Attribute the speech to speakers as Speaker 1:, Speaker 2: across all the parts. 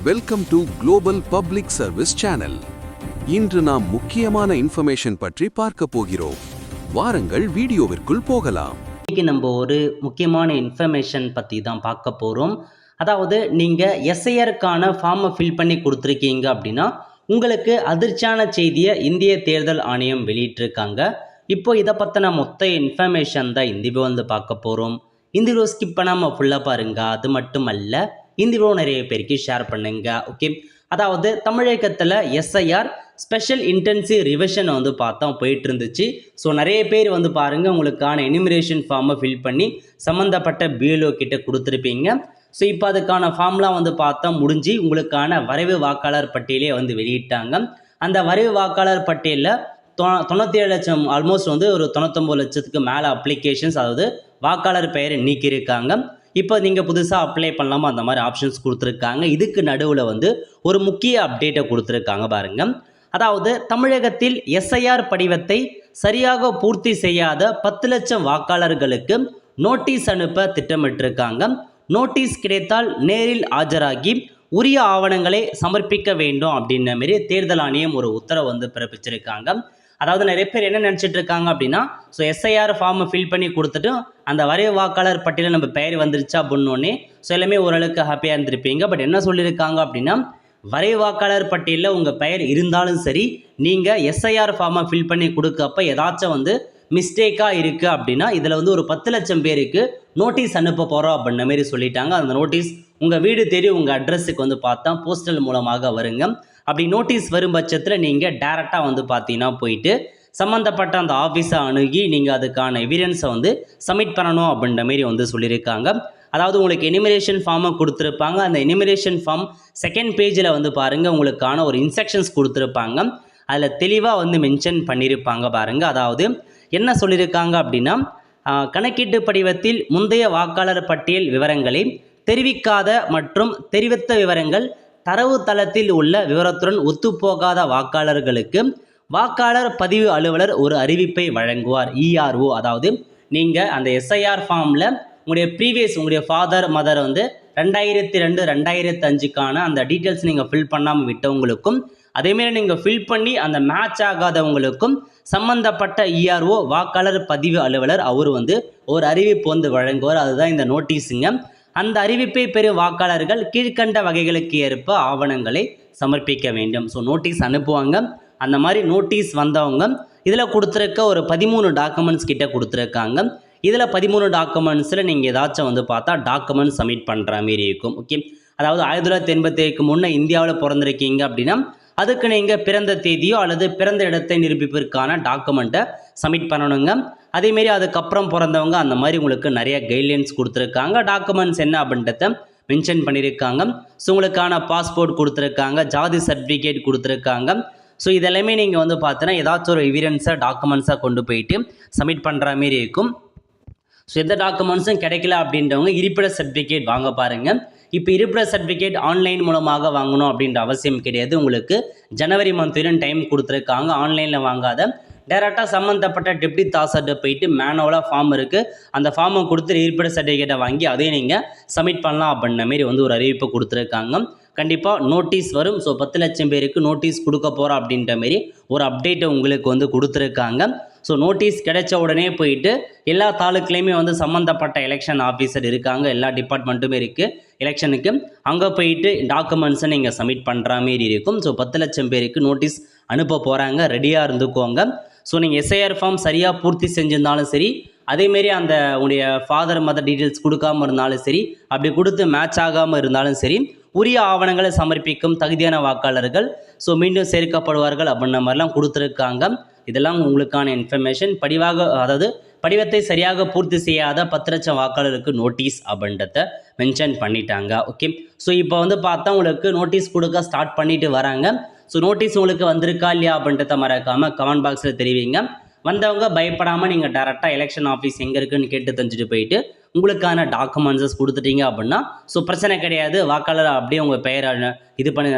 Speaker 1: Welcome to global public service channel. இன்று நாம் முக்கியமான இன்ஃபர்மேஷன் பற்றி பார்க்க போகிறோம். வாருங்கள் வீடியோவிற்குள் போகலாம்.
Speaker 2: இன்னைக்கு நம்ம ஒரு முக்கியமான இன்ஃபர்மேஷன் பற்றி தான் பார்க்க போகிறோம். அதாவது நீங்கள் எஸ்ஐஆருக்கான ஃபார்மை ஃபில் பண்ணி கொடுத்துருக்கீங்க அப்படின்னா உங்களுக்கு அதிர்ச்சியான செய்தியை இந்திய தேர்தல் ஆணையம் வெளியிட்டிருக்காங்க. இப்போ இதை பற்றின மொத்த இன்ஃபர்மேஷன் தான் இந்த வீடியோ வந்து பார்க்க போகிறோம். இந்த வீடியோ ஸ்கிப் பண்ணாமல் ஃபுல்லாக பாருங்கள். அது மட்டும் அல்ல, இந்த வீடியோ நிறைய பேருக்கு ஷேர் பண்ணுங்க. ஓகே, அதாவது தமிழகத்தில் எஸ்ஐஆர் ஸ்பெஷல் இன்டென்சிவ் ரிவிஷன் வந்து பார்த்தா போயிட்டு இருந்துச்சு. ஸோ நிறைய பேர் வந்து பாருங்கள் உங்களுக்கான எனிமிரேஷன் ஃபார்மை ஃபில் பண்ணி சம்மந்தப்பட்ட பிஎல்ஓ கிட்ட கொடுத்துருப்பீங்க. ஸோ இப்போ அதுக்கான ஃபார்ம்லாம் வந்து பார்த்தா முடிஞ்சு உங்களுக்கான வரைவு வாக்காளர் பட்டியலே வந்து வெளியிட்டாங்க. அந்த வரைவு வாக்காளர் பட்டியலில் 97 லட்சம் ஆல்மோஸ்ட் வந்து ஒரு 99 லட்சத்துக்கு மேலே அப்ளிகேஷன்ஸ், அதாவது வாக்காளர் பெயரை நீக்கியிருக்காங்க. இப்போ நீங்கள் புதுசாக அப்ளை பண்ணலாமா அந்த மாதிரி ஆப்ஷன்ஸ் கொடுத்துருக்காங்க. இதுக்கு நடுவில் வந்து ஒரு முக்கிய அப்டேட்டை கொடுத்துருக்காங்க பாருங்கள். அதாவது தமிழகத்தில் எஸ்ஐஆர் படிவத்தை சரியாக பூர்த்தி செய்யாத 10 லட்சம் வாக்காளர்களுக்கு நோட்டீஸ் அனுப்ப திட்டமிட்டிருக்காங்க. நோட்டீஸ் கிடைத்தால் நேரில் ஆஜராகி உரிய ஆவணங்களை சமர்ப்பிக்க வேண்டும் அப்படின்ற மாரி தேர்தல் ஆணையம் ஒரு உத்தரவு வந்து பிறப்பிச்சிருக்காங்க. அதாவது நிறைய பேர் என்ன நினச்சிட்டு இருக்காங்க அப்படின்னா, ஸோ எஸ்ஐஆர் ஃபார்மை ஃபில் பண்ணி கொடுத்துட்டு அந்த வரைவு வாக்காளர் பட்டியலில் நம்ம பெயர் வந்துருச்சா அப்படின்னோடனே ஸோ எல்லாமே ஓரளவுக்கு ஹாப்பியாக இருந்திருப்பீங்க. பட் என்ன சொல்லியிருக்காங்க அப்படின்னா, வரைவு வாக்காளர் பட்டியலில் உங்கள் பெயர் இருந்தாலும் சரி, நீங்கள் எஸ்ஐஆர் ஃபார்மை ஃபில் பண்ணி கொடுக்கப்ப ஏதாச்சும் வந்து மிஸ்டேக்காக இருக்குது அப்படின்னா இதில் வந்து ஒரு 10 லட்சம் பேருக்கு நோட்டீஸ் அனுப்ப போகிறோம் அப்படின்ற மாரி சொல்லிட்டாங்க. அந்த நோட்டீஸ் உங்கள் வீடு தேடி உங்கள் அட்ரஸுக்கு வந்து பார்த்தா போஸ்டல் மூலமாக வருங்க. அப்படி நோட்டீஸ் வரும் பட்சத்தில் நீங்கள் டேரெக்டாக வந்து பார்த்தீங்கன்னா போயிட்டு சம்மந்தப்பட்ட அந்த ஆஃபீஸை அணுகி நீங்கள் அதுக்கான எவிடன்ஸை வந்து சப்மிட் பண்ணணும் அப்படின்ற மாரி வந்து சொல்லியிருக்காங்க. அதாவது உங்களுக்கு எனிமிரேஷன் ஃபார்மை கொடுத்துருப்பாங்க. அந்த எனிமிரேஷன் ஃபார்ம் செகண்ட் பேஜில் வந்து பாருங்கள் உங்களுக்கான ஒரு இன்ஸ்ட்ரக்ஷன்ஸ் கொடுத்துருப்பாங்க. அதில் தெளிவாக வந்து மென்ஷன் பண்ணியிருப்பாங்க பாருங்கள். அதாவது என்ன சொல்லியிருக்காங்க அப்படின்னா, கணக்கீட்டு படிவத்தில் முந்தைய வாக்காளர் பட்டியல் விவரங்களை தெரிவிக்காத மற்றும் தெரிவித்த விவரங்கள் தரவுத்தளத்தில் உள்ள விவரத்துடன் ஒத்துப்போகாத வாக்காளர்களுக்கு வாக்காளர் பதிவு அலுவலர் ஒரு அறிவிப்பை வழங்குவார். இஆர்ஓ, அதாவது நீங்கள் அந்த எஸ்ஐஆர் ஃபார்மில் உங்களுடைய ஃபாதர் மதர் வந்து 2002 2005க்கான அந்த டீட்டெயில்ஸ் நீங்கள் ஃபில் பண்ணாமல் விட்டவங்களுக்கும் அதேமாரி நீங்கள் ஃபில் பண்ணி அந்த மேட்ச் ஆகாதவங்களுக்கும் சம்மந்தப்பட்ட இஆர்ஓ வாக்காளர் பதிவு அலுவலர் அவர் வந்து ஒரு அறிவிப்பு வந்து வழங்குவார். அதுதான் இந்த நோட்டீஸுங்க. அந்த அறிவிப்பை பெறும் வாக்காளர்கள் கீழ்கண்ட வகைகளுக்கு ஏற்ப ஆவணங்களை சமர்ப்பிக்க வேண்டும். ஸோ நோட்டீஸ் அனுப்புவாங்க. அந்த மாதிரி நோட்டீஸ் வந்தவங்க இதில் கொடுத்துருக்க ஒரு 13 டாக்குமெண்ட்ஸ் கிட்ட கொடுத்துருக்காங்க. இதில் 13 டாக்குமெண்ட்ஸில் நீங்கள் ஏதாச்சும் வந்து பார்த்தா டாக்குமெண்ட்ஸ் சப்மிட் பண்ணுற மாரி இருக்கும். ஓகே, அதாவது 1987க்கு முன்னே இந்தியாவில் பிறந்திருக்கீங்க அப்படின்னா அதுக்கு நீங்கள் பிறந்த தேதியோ அல்லது பிறந்த இடத்தை நிரூபிப்பதற்கான டாக்குமெண்ட்டை சப்மிட் பண்ணணுங்க. அதேமாரி அதுக்கப்புறம் பிறந்தவங்க அந்த மாதிரி உங்களுக்கு நிறைய கைட்லைன்ஸ் கொடுத்துருக்காங்க. டாக்குமெண்ட்ஸ் என்ன அப்படின்றத மென்ஷன் பண்ணியிருக்காங்க. ஸோ உங்களுக்கான பாஸ்போர்ட் கொடுத்துருக்காங்க, ஜாதி சர்டிஃபிகேட் கொடுத்துருக்காங்க. ஸோ இதெல்லாமே நீங்கள் வந்து பார்த்தீங்கன்னா ஏதாச்சும் ஒரு எவிடன்ஸாக டாக்குமெண்ட்ஸாக கொண்டு போயிட்டு சப்மிட் பண்ணுற மாரி இருக்கும். ஸோ எந்த டாக்குமெண்ட்ஸும் கிடைக்கல அப்படின்றவங்க இருப்பிட சர்டிஃபிகேட் வாங்க பாருங்கள். இப்போ இருப்பிட சர்டிஃபிகேட் ஆன்லைன் மூலமாக வாங்கணும் அப்படின்ற அவசியம் கிடையாது. உங்களுக்கு ஜனவரி மந்த் வரையும் டைம் கொடுத்துருக்காங்க. ஆன்லைனில் வாங்காத டேரெக்டாக சம்மந்தப்பட்ட டெப்டி தாசர்கிட்ட போயிட்டு மேனுவலாக ஃபார்ம் இருக்குது, அந்த ஃபார்மை கொடுத்து இருப்பிட சர்டிஃபிகேட்டை வாங்கி அதையும் நீங்கள் சப்மிட் பண்ணலாம் அப்படின்ற மாரி வந்து ஒரு அறிவிப்பு கொடுத்துருக்காங்க. கண்டிப்பாக நோட்டீஸ் வரும். ஸோ 10 லட்சம் பேருக்கு நோட்டீஸ் கொடுக்க போகிறோம் அப்படின்ற மாரி ஒரு அப்டேட்டை உங்களுக்கு வந்து கொடுத்துருக்காங்க. ஸோ நோட்டீஸ் கிடைச்ச உடனே போயிட்டு எல்லா தாலுக்குலேயுமே வந்து சம்மந்தப்பட்ட எலெக்ஷன் ஆஃபீஸர் இருக்காங்க, எல்லா டிபார்ட்மெண்ட்டுமே இருக்குது எலெக்ஷனுக்கு. அங்கே போயிட்டு டாக்குமெண்ட்ஸை நீங்கள் சப்மிட் பண்ணுற மாரி இருக்கும். ஸோ 10 லட்சம் பேருக்கு நோட்டீஸ் அனுப்ப போகிறாங்க, ரெடியாக இருந்துக்கோங்க. ஸோ நீங்கள் எஸ்ஐஆர் ஃபார்ம் சரியாக பூர்த்தி செஞ்சிருந்தாலும் சரி, அதேமாரி அந்த உங்களுடைய ஃபாதர் மதர் டீட்டெயில்ஸ் கொடுக்காமல் இருந்தாலும் சரி, அப்படி கொடுத்து மேட்ச் ஆகாமல் இருந்தாலும் சரி, உரிய ஆவணங்களை சமர்ப்பிக்கும் தகுதியான வாக்காளர்கள் ஸோ மீண்டும் சேர்க்கப்படுவார்கள் அப்படின்ற மாதிரிலாம் கொடுத்துருக்காங்க. இதெல்லாம் உங்களுக்கான இன்ஃபர்மேஷன். அதாவது படிவத்தை சரியாக பூர்த்தி செய்யாத 10 லட்சம் வாக்காளருக்கு நோட்டீஸ் அப்படின்றத மென்ஷன் பண்ணிட்டாங்க. ஓகே, ஸோ இப்போ வந்து பார்த்தா உங்களுக்கு நோட்டீஸ் கொடுக்க ஸ்டார்ட் பண்ணிட்டு வராங்க. ஸோ நோட்டீஸ் உங்களுக்கு வந்திருக்கா இல்லையா அப்படின்றத மறக்காமல் கமெண்ட் பாக்ஸில் தெரிவிங்க. வந்தவங்க பயப்படாமல் நீங்கள் டேரெக்டாக எலெக்ஷன் ஆஃபீஸ் எங்கே இருக்குன்னு கேட்டு தெரிஞ்சுட்டு போயிட்டு உங்களுக்கான டாக்குமெண்ட்ஸஸ் கொடுத்துட்டீங்க அப்படின்னா ஸோ பிரச்சனை கிடையாது. வாக்காளர் அப்படியே உங்கள் பெயர் இது பண்ணி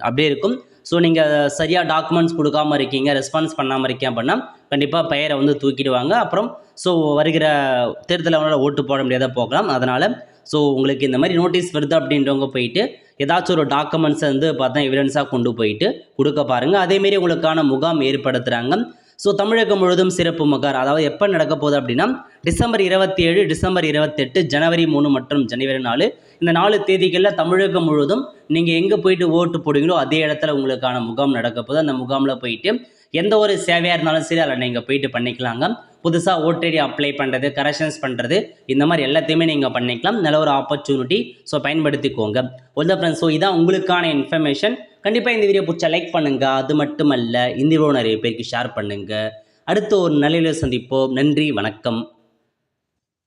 Speaker 2: அப்படியே இருக்கும். ஸோ நீங்கள் சரியாக டாக்குமெண்ட்ஸ் கொடுக்காமல் இருக்கீங்க, ரெஸ்பான்ஸ் பண்ணாமல் இருக்கீங்க அப்படின்னா கண்டிப்பாக பெயரை வந்து தூக்கிடுவாங்க. அப்புறம் ஸோ வருகிற தேர்தலில் அவங்களால ஓட்டு போட முடியாத போகலாம். அதனால் ஸோ உங்களுக்கு இந்த மாதிரி நோட்டீஸ் வருது அப்படின்றவங்க போயிட்டு ஏதாச்சும் ஒரு டாக்குமெண்ட்ஸை வந்து பார்த்தா எவிடன்ஸாக கொண்டு போயிட்டு கொடுக்க பாருங்கள். அதேமாரி உங்களுக்கான முகாம் ஏற்படுத்துகிறாங்க. ஸோ தமிழகம் முழுவதும் சிறப்பு முகார், அதாவது எப்போ நடக்க போகுது அப்படின்னா டிசம்பர் 27, டிசம்பர் 28, ஜனவரி 3 மற்றும் ஜனவரி 4 இந்த 4 தேதிகளில் தமிழகம் முழுவதும் நீங்கள் எங்கே போயிட்டு ஓட்டு போடுவீங்களோ அதே இடத்துல உங்களுக்கான முகாம் நடக்க போகுது. அந்த முகாமில் போயிட்டு எந்த ஒரு சேவையாக இருந்தாலும் சரி அதில் நீங்கள் போயிட்டு பண்ணிக்கலாங்க. புதுசாக ஓடிடி அப்ளை பண்ணுறது, கரெக்ஷன்ஸ் பண்ணுறது, இந்த மாதிரி எல்லாத்தையுமே நீங்கள் பண்ணிக்கலாம். நல்ல ஒரு ஆப்பர்ச்சுனிட்டி. ஸோ பயன்படுத்திக்கோங்க. ஒல்ல ஃப்ரெண்ட்ஸ், ஸோ இதான் உங்களுக்கான இன்ஃபர்மேஷன். கண்டிப்பாக இந்த வீடியோ பிடிச்சா லைக் பண்ணுங்கள். அது மட்டுமல்ல, இந்த வீடியோ நிறைய பேருக்கு ஷேர் பண்ணுங்கள். அடுத்த ஒரு நல்ல வீடியோ சந்திப்போம். நன்றி, வணக்கம்.